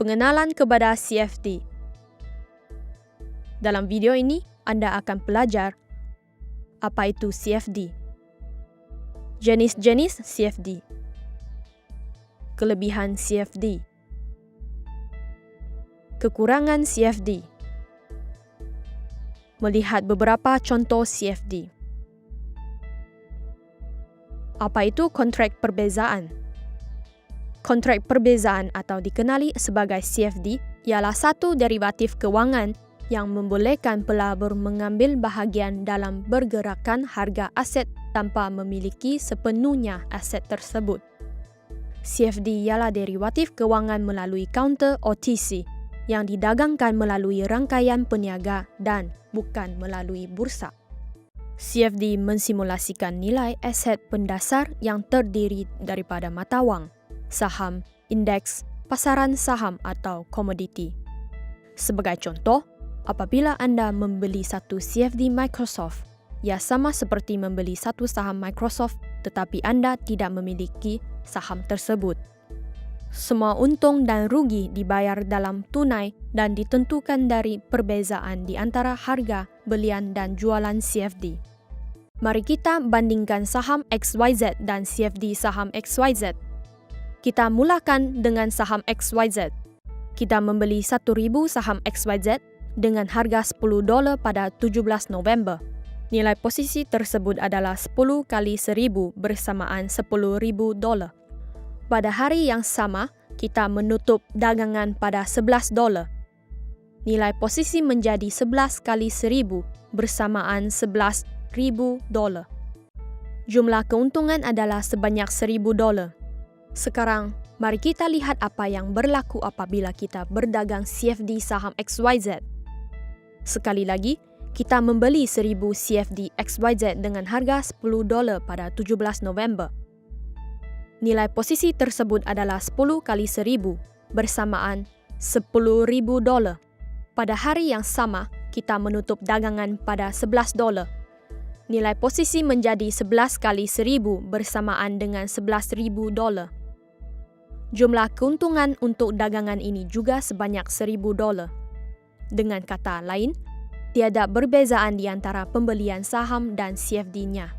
Pengenalan kepada CFD. Dalam video ini, Anda akan belajar apa itu CFD, jenis-jenis CFD, kelebihan CFD, kekurangan CFD, melihat beberapa contoh CFD. Apa itu kontrak perbezaan? Kontrak perbezaan atau dikenali sebagai CFD ialah satu derivatif kewangan yang membolehkan pelabur mengambil bahagian dalam pergerakan harga aset tanpa memiliki sepenuhnya aset tersebut. CFD ialah derivatif kewangan melalui kaunter OTC yang didagangkan melalui rangkaian peniaga dan bukan melalui bursa. CFD mensimulasikan nilai aset pendasar yang terdiri daripada mata wang, saham, indeks, pasaran saham atau komoditi. Sebagai contoh, apabila Anda membeli satu CFD Microsoft, ia sama seperti membeli satu saham Microsoft tetapi Anda tidak memiliki saham tersebut. Semua untung dan rugi dibayar dalam tunai dan ditentukan dari perbezaan di antara harga belian dan jualan CFD. Mari kita bandingkan saham XYZ dan CFD saham XYZ. Kita mulakan dengan saham XYZ. Kita membeli 1,000 saham XYZ dengan harga $10 pada 17 November. Nilai posisi tersebut adalah 10 kali 1,000 bersamaan $10,000. Pada hari yang sama, kita menutup dagangan pada $11. Nilai posisi menjadi 11 kali 1,000 bersamaan $11,000. Jumlah keuntungan adalah sebanyak $1,000. Sekarang, mari kita lihat apa yang berlaku apabila kita berdagang CFD saham XYZ. Sekali lagi, kita membeli 1,000 CFD XYZ dengan harga $10 pada 17 November. Nilai posisi tersebut adalah 10 kali 1,000 bersamaan $10,000. Pada hari yang sama, kita menutup dagangan pada $11. Nilai posisi menjadi 11 kali 1,000 bersamaan dengan $11,000. Jumlah keuntungan untuk dagangan ini juga sebanyak $1,000. Dengan kata lain, tiada perbezaan di antara pembelian saham dan CFD-nya.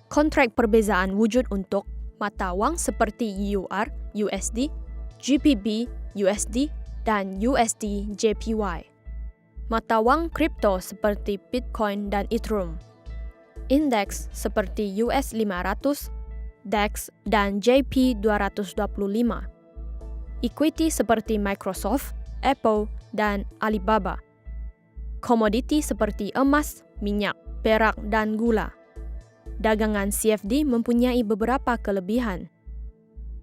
Kontrak perbezaan wujud untuk mata wang seperti EUR, USD, GBP, USD, dan USD JPY. Mata wang kripto seperti Bitcoin dan Ethereum. Indeks seperti US 500, DAX dan JP225. Equity seperti Microsoft, Apple, dan Alibaba. Komoditi seperti emas, minyak, perak, dan gula. Dagangan CFD mempunyai beberapa kelebihan.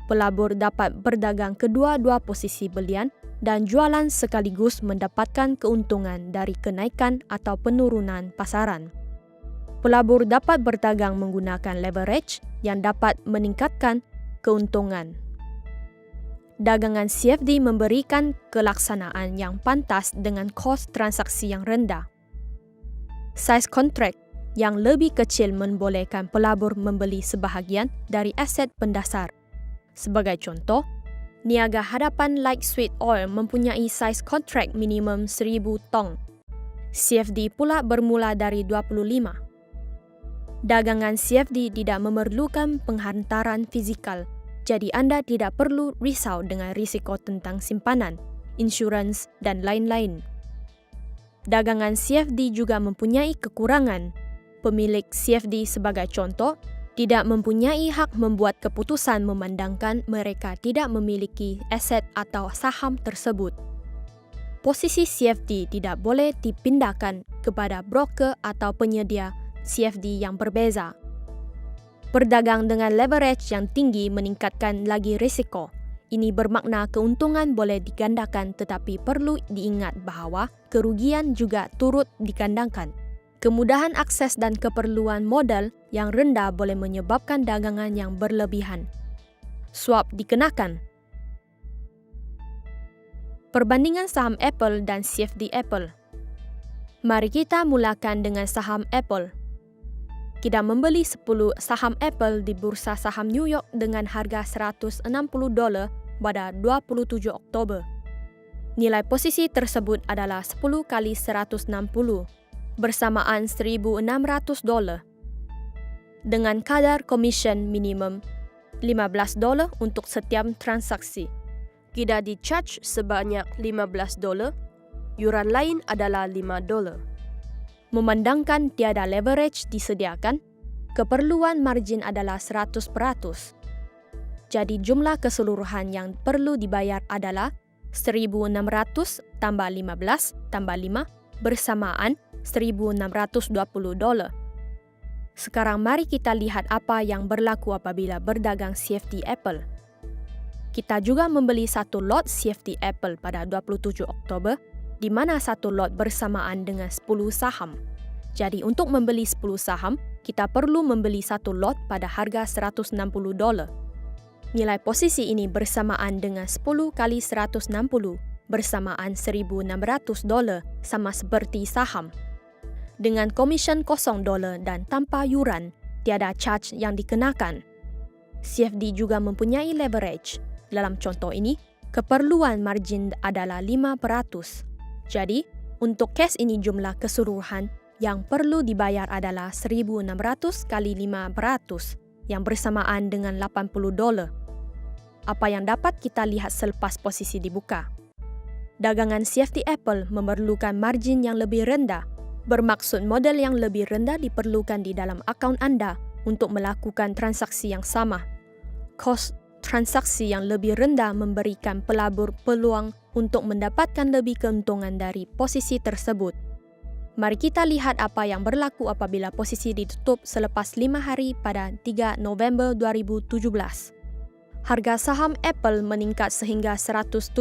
Pelabur dapat berdagang kedua-dua posisi belian dan jualan sekaligus mendapatkan keuntungan dari kenaikan atau penurunan pasaran. Pelabur dapat berdagang menggunakan leverage yang dapat meningkatkan keuntungan. Dagangan CFD memberikan kelaksanaan yang pantas dengan kos transaksi yang rendah. Saiz kontrak yang lebih kecil membolehkan pelabur membeli sebahagian dari aset pendasar. Sebagai contoh, niaga hadapan light sweet oil mempunyai saiz kontrak minimum 1,000 tong. CFD pula bermula dari 25. Dagangan CFD tidak memerlukan penghantaran fizikal, jadi Anda tidak perlu risau dengan risiko tentang simpanan, insurans, dan lain-lain. Dagangan CFD juga mempunyai kekurangan. Pemilik CFD sebagai contoh tidak mempunyai hak membuat keputusan memandangkan mereka tidak memiliki aset atau saham tersebut. Posisi CFD tidak boleh dipindahkan kepada broker atau penyedia CFD yang berbeza. Berdagang dengan leverage yang tinggi meningkatkan lagi risiko. Ini bermakna keuntungan boleh digandakan tetapi perlu diingat bahawa kerugian juga turut digandakan. Kemudahan akses dan keperluan modal yang rendah boleh menyebabkan dagangan yang berlebihan. Swap dikenakan. Perbandingan saham Apple dan CFD Apple. Mari kita mulakan dengan saham Apple. Kita membeli 10 saham Apple di Bursa Saham New York dengan harga $160 pada 27 Oktober. Nilai posisi tersebut adalah 10 kali 160 bersamaan $1,600 dengan kadar komisen minimum $15 untuk setiap transaksi. Kita di-charge sebanyak $15, yuran lain adalah $5. Memandangkan tiada leverage disediakan, keperluan margin adalah 100%. Jadi jumlah keseluruhan yang perlu dibayar adalah 1.600 tambah 15 tambah 5 bersamaan $1,620. Sekarang mari kita lihat apa yang berlaku apabila berdagang CFD Apple. Kita juga membeli satu lot CFD Apple pada 27 Oktober, di mana satu lot bersamaan dengan 10 saham. Jadi untuk membeli 10 saham, kita perlu membeli satu lot pada harga $160. Nilai posisi ini bersamaan dengan 10 kali 160 bersamaan $1,600 sama seperti saham. Dengan komisen $0 dan tanpa yuran, tiada charge yang dikenakan. CFD juga mempunyai leverage. Dalam contoh ini, keperluan margin adalah 5%. Jadi, untuk kes ini jumlah keseluruhan yang perlu dibayar adalah 1.600 kali 5% yang bersamaan dengan $80. Apa yang dapat kita lihat selepas posisi dibuka? Dagangan CFD Apple memerlukan margin yang lebih rendah, bermaksud modal yang lebih rendah diperlukan di dalam akaun anda untuk melakukan transaksi yang sama. Kos transaksi yang lebih rendah memberikan pelabur peluang untuk mendapatkan lebih keuntungan dari posisi tersebut. Mari kita lihat apa yang berlaku apabila posisi ditutup selepas 5 hari pada 3 November 2017. Harga saham Apple meningkat sehingga $174.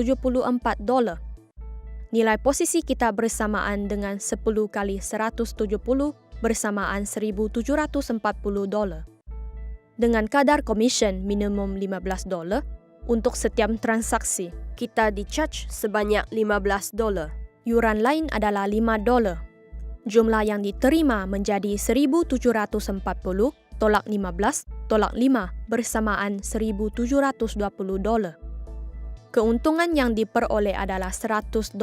Nilai posisi kita bersamaan dengan 10 kali 170 bersamaan $1,740. Dengan kadar komisen minimum $15 untuk setiap transaksi, kita di-charge sebanyak $15. Yuran lain adalah $5. Jumlah yang diterima menjadi 1.740 tolak 15 tolak 5 bersamaan $1.720. Keuntungan yang diperoleh adalah $100.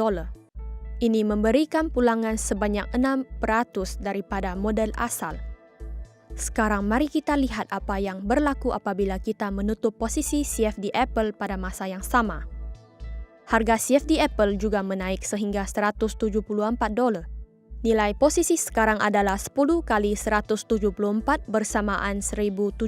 Ini memberikan pulangan sebanyak 6% daripada modal asal. Sekarang mari kita lihat apa yang berlaku apabila kita menutup posisi CFD Apple pada masa yang sama. Harga CFD Apple juga menaik sehingga $174. Nilai posisi sekarang adalah 10 kali 174 bersamaan $1.740.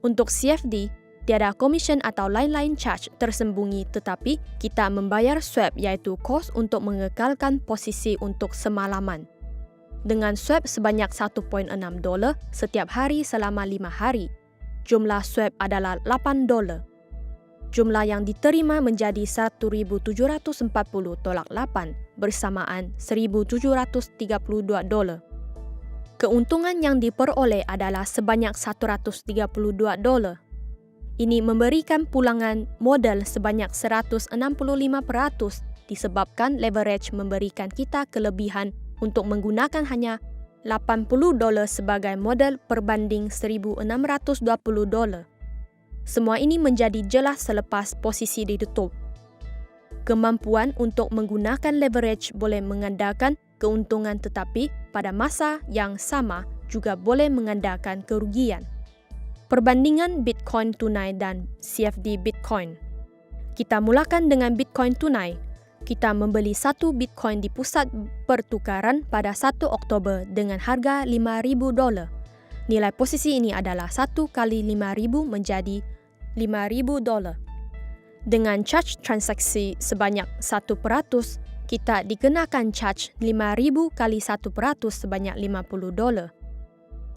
Untuk CFD, tiada komisen atau lain-lain charge tersembunyi tetapi kita membayar swap iaitu kos untuk mengekalkan posisi untuk semalaman. Dengan swap sebanyak $1.6 setiap hari selama 5 hari, jumlah swap adalah $8. Jumlah yang diterima menjadi 1.740 tolak 8 bersamaan $1.732. Keuntungan yang diperoleh adalah sebanyak $132. Ini memberikan pulangan modal sebanyak 165% disebabkan leverage memberikan kita kelebihan untuk menggunakan hanya $80 sebagai modal perbanding $1.620. Semua ini menjadi jelas selepas posisi ditutup. Kemampuan untuk menggunakan leverage boleh mengandalkan keuntungan tetapi pada masa yang sama juga boleh mengandalkan kerugian. Perbandingan Bitcoin tunai dan CFD Bitcoin. Kita mulakan dengan Bitcoin tunai. Kita membeli satu Bitcoin di pusat pertukaran pada 1 Oktober dengan harga $5.000. Nilai posisi ini adalah 1 kali 5.000 menjadi $5.000. Dengan charge transaksi sebanyak 1%, kita dikenakan charge 5.000 kali 1% sebanyak $50.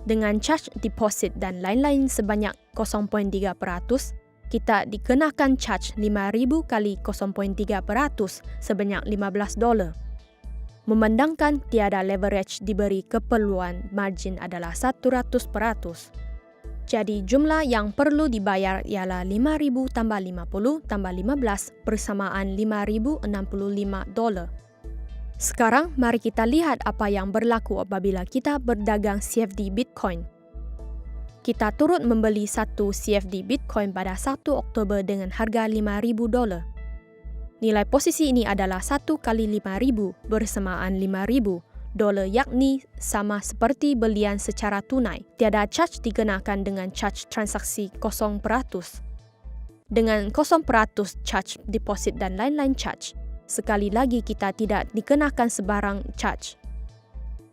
Dengan charge deposit dan lain-lain sebanyak 0.3%, kita dikenakan charge 5.000 kali 0.3% sebanyak $15. Memandangkan tiada leverage diberi keperluan margin adalah 100%. Jadi jumlah yang perlu dibayar ialah 5.000 tambah 50 tambah 15 bersamaan $5.065. Sekarang mari kita lihat apa yang berlaku apabila kita berdagang CFD Bitcoin. Kita turut membeli satu CFD Bitcoin pada 1 Oktober dengan harga $5.000. Nilai posisi ini adalah 1 kali 5,000 bersamaan 5,000 dolar, yakni sama seperti belian secara tunai. Tiada charge dikenakan dengan charge transaksi 0%. Dengan 0% charge deposit dan lain-lain charge, sekali lagi kita tidak dikenakan sebarang charge.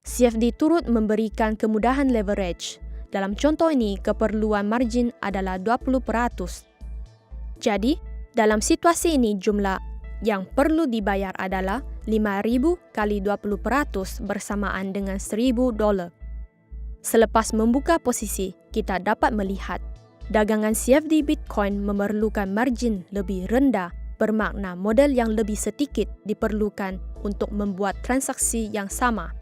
CFD turut memberikan kemudahan leverage. Dalam contoh ini, keperluan margin adalah 20%. Jadi, dalam situasi ini jumlah yang perlu dibayar adalah 5,000 kali 20% bersamaan dengan 1,000 dolar. Selepas membuka posisi, kita dapat melihat dagangan CFD Bitcoin memerlukan margin lebih rendah, bermakna modal yang lebih sedikit diperlukan untuk membuat transaksi yang sama.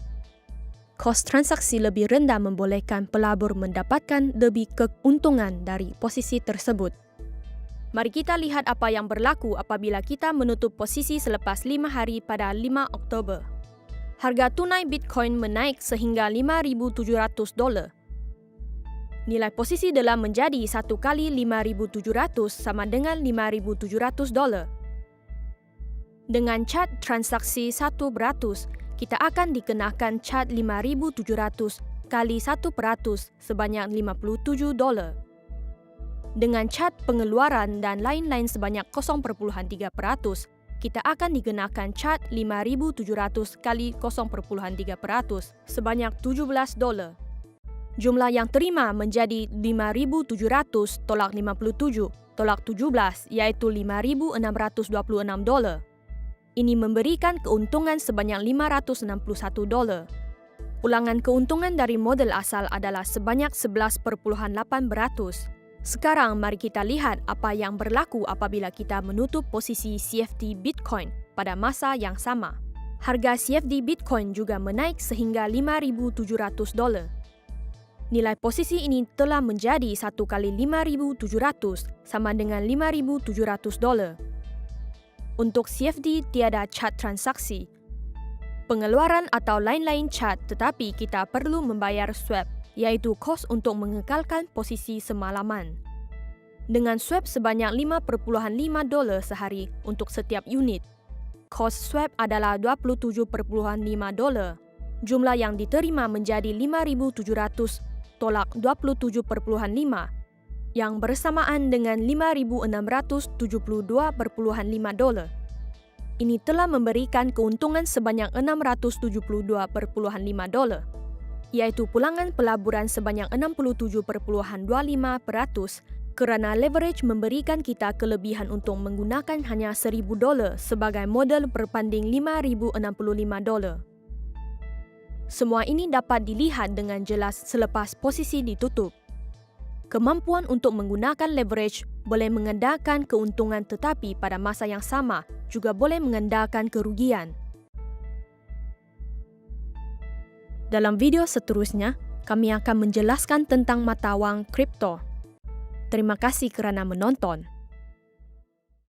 Kos transaksi lebih rendah membolehkan pelabur mendapatkan lebih keuntungan dari posisi tersebut. Mari kita lihat apa yang berlaku apabila kita menutup posisi selepas 5 hari pada 5 Oktober. Harga tunai Bitcoin menaik sehingga 5,700 dolar. Nilai posisi telah menjadi 1 kali 5,700 sama dengan 5,700 dolar. Dengan chart transaksi 1%, kita akan dikenakan chart 5,700 kali 1% sebanyak 57 dolar. Dengan chart pengeluaran dan lain-lain sebanyak 0,3%, kita akan dikenakan chart 5,700 kali 0,3% sebanyak 17 dolar. Jumlah yang terima menjadi 5,700 tolak 57 tolak 17, iaitu 5,626 dolar. Ini memberikan keuntungan sebanyak 561 dolar. Ulangan keuntungan dari modal asal adalah sebanyak 11,8%. Sekarang mari kita lihat apa yang berlaku apabila kita menutup posisi CFD Bitcoin pada masa yang sama. Harga CFD Bitcoin juga menaik sehingga 5,700 dolar. Nilai posisi ini telah menjadi 1 kali 5,700 sama dengan 5,700 dolar. Untuk CFD tiada chart transaksi, pengeluaran atau lain-lain chart, tetapi kita perlu membayar swap, iaitu kos untuk mengekalkan posisi semalaman. Dengan swap sebanyak 5,5 dolar sehari untuk setiap unit, kos swap adalah 27,5 dolar. Jumlah yang diterima menjadi 5,700 tolak 27,5, yang bersamaan dengan 5,672,5 dolar. Ini telah memberikan keuntungan sebanyak 672,5 dolar, iaitu pulangan pelaburan sebanyak 67,25%, kerana leverage memberikan kita kelebihan untuk menggunakan hanya 1,000 dolar sebagai modal berbanding 5,065 dolar. Semua ini dapat dilihat dengan jelas selepas posisi ditutup. Kemampuan untuk menggunakan leverage boleh mengendalikan keuntungan, tetapi pada masa yang sama juga boleh mengendalikan kerugian. Dalam video seterusnya, kami akan menjelaskan tentang mata wang kripto. Terima kasih kerana menonton.